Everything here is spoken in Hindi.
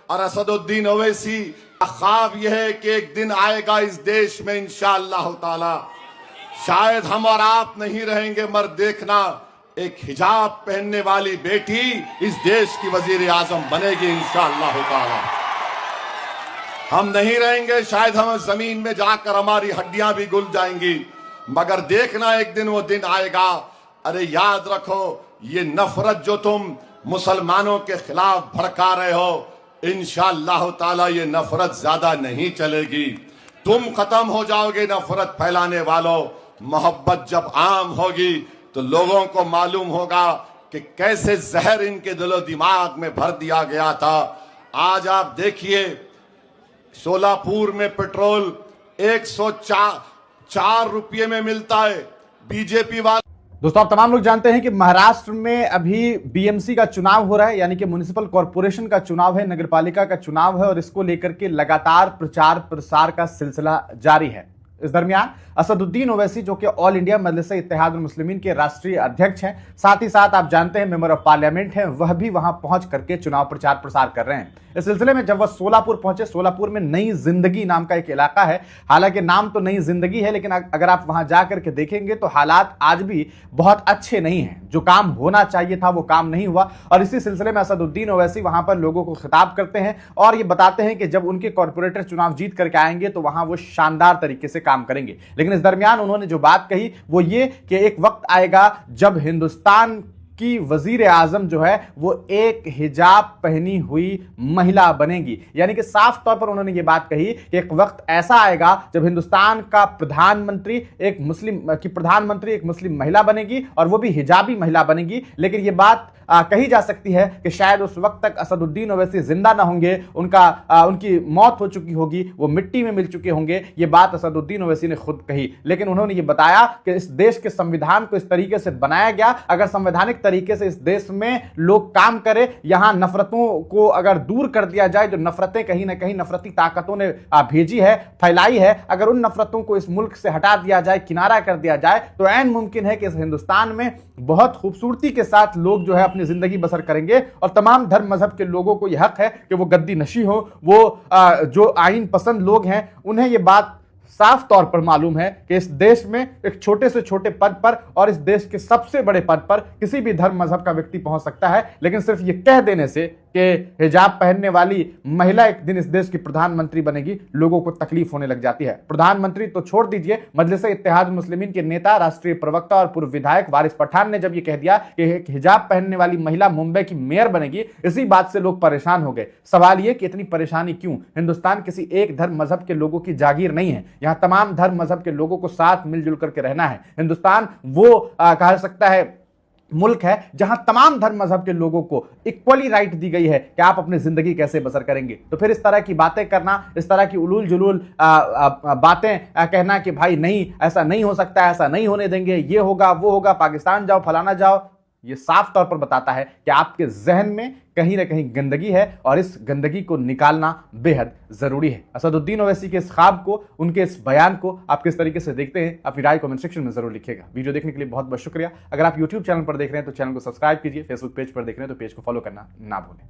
और असदुद्दीन ओवैसी का ख्वाब यह है कि एक दिन आएगा इस देश में इंशाअल्लाह ताला, शायद हम और आप नहीं रहेंगे मगर देखना एक हिजाब पहनने वाली बेटी इस देश की वजीर आजम बनेगी इंशाअल्लाह ताला। हम नहीं रहेंगे, शायद हम जमीन में जाकर हमारी हड्डियां भी गुल जाएंगी, मगर देखना एक दिन वो दिन आएगा। अरे याद रखो, ये नफरत जो तुम मुसलमानों के खिलाफ भड़का रहे हो, इंशाअल्लाह ताला ये नफरत ज्यादा नहीं चलेगी। तुम खत्म हो जाओगे नफरत फैलाने वालों। मोहब्बत जब आम होगी तो लोगों को मालूम होगा कि कैसे जहर इनके दिलो दिमाग में भर दिया गया था। आज आप देखिए, सोलापुर में पेट्रोल 104 रुपये में मिलता है। बीजेपी वाले दोस्तों, आप तमाम लोग जानते हैं कि महाराष्ट्र में अभी बीएमसी का चुनाव हो रहा है, यानी कि म्युनिसिपल कॉरपोरेशन का चुनाव है, नगरपालिका का चुनाव है, और इसको लेकर के लगातार प्रचार प्रसार का सिलसिला जारी है। इस दरमियान असदुद्दीन ओवैसी, जो कि ऑल इंडिया मजलिस इत्तेहादुल मुस्लिमीन के राष्ट्रीय अध्यक्ष हैं, साथ ही साथ आप जानते हैं मेंबर ऑफ पार्लियामेंट हैं, वह भी वहां पहुंच करके चुनाव प्रचार प्रसार कर रहे हैं। इस सिलसिले में जब वह सोलापुर पहुंचे, सोलापुर में नई जिंदगी नाम का एक इलाका है, हालांकि नाम तो नई जिंदगी है, लेकिन अगर आप वहां जाकर के देखेंगे तो हालात आज भी बहुत अच्छे नहीं हैं। जो काम होना चाहिए था वो काम नहीं हुआ, और इसी सिलसिले में असदुद्दीन ओवैसी वहां पर लोगों को खिताब करते हैं और ये बताते हैं कि जब उनके कॉर्पोरेटर चुनाव जीत करके आएंगे तो वहां वो शानदार तरीके से काम करेंगे। लेकिन इस दरमियान उन्होंने जो बात कही वो ये कि एक वक्त आएगा जब हिंदुस्तान की वजीर आजम जो है वो एक हिजाब पहनी हुई महिला बनेगी। यानी कि साफ तौर पर उन्होंने ये बात कही कि एक वक्त ऐसा आएगा जब हिंदुस्तान का प्रधानमंत्री एक मुस्लिम महिला बनेगी, और वो भी हिजाबी महिला बनेगी। लेकिन ये बात कही जा सकती है कि शायद उस वक्त तक असदुद्दीन ओवैसी जिंदा ना होंगे, उनकी मौत हो चुकी होगी, वो मिट्टी में मिल चुके होंगे। ये बात असदुद्दीन ओवैसी ने खुद कही। लेकिन उन्होंने ये बताया कि इस देश के संविधान को इस तरीके से बनाया गया, अगर संवैधानिक तरीके से इस देश में लोग काम करें, यहां नफरतों को अगर दूर कर दिया जाए, जो नफरतें कहीं ना कहीं नफरती ताकतों ने भेजी है, फैलाई है, अगर उन नफरतों को इस मुल्क से हटा दिया जाए, किनारा कर दिया जाए, तो ऐन मुमकिन है कि इस हिंदुस्तान में बहुत खूबसूरती के साथ लोग जो है अपनी जिंदगी बसर करेंगे। और तमाम धर्म मजहब के लोगों को यह हक है कि वो गद्दी नशी हो, वो जो आइन पसंद लोग हैं उन्हें ये बात साफ तौर पर मालूम है कि इस देश में एक छोटे से छोटे पद पर और इस देश के सबसे बड़े पद पर किसी भी धर्म मजहब का व्यक्ति पहुंच सकता है। लेकिन सिर्फ ये कह देने से कि हिजाब पहनने वाली महिला एक दिन इस देश की प्रधानमंत्री बनेगी, लोगों को तकलीफ होने लग जाती है। प्रधानमंत्री तो छोड़ दीजिए, मजलिस इत्तेहादुल मुस्लिमीन के नेता, राष्ट्रीय प्रवक्ता और पूर्व विधायक वारिस पठान ने जब ये कह दिया कि एक हिजाब पहनने वाली महिला मुंबई की मेयर बनेगी, इसी बात से लोग परेशान हो गए। सवाल यह कि इतनी परेशानी क्यों? हिंदुस्तान किसी एक धर्म मजहब के लोगों की जागीर नहीं है, यहां तमाम धर्म मजहब के लोगों को साथ मिलजुल करके रहना है। हिंदुस्तान वो कहा सकता है मुल्क है जहां तमाम धर्म मजहब के लोगों को इक्वली राइट दी गई है कि आप अपनी जिंदगी कैसे बसर करेंगे। तो फिर इस तरह की बातें करना, इस तरह की उलूल जुलूल बातें कहना कि भाई नहीं, ऐसा नहीं हो सकता, ऐसा नहीं होने देंगे, ये होगा वो होगा, पाकिस्तान जाओ, फलाना जाओ, ये साफ तौर पर बताता है कि आपके जहन में कहीं ना कहीं गंदगी है और इस गंदगी को निकालना बेहद जरूरी है। असदुद्दीन ओवैसी के इस ख्वाब को, उनके इस बयान को आप किस तरीके से देखते हैं, अपनी राय कमेंट सेक्शन में जरूर लिखिएगा। वीडियो देखने के लिए बहुत बहुत शुक्रिया। अगर आप यूट्यूब चैनल पर देख रहे हैं तो चैनल को सब्सक्राइब कीजिए, फेसबुक पेज पर देख रहे हैं तो पेज को फॉलो करना ना भूलें।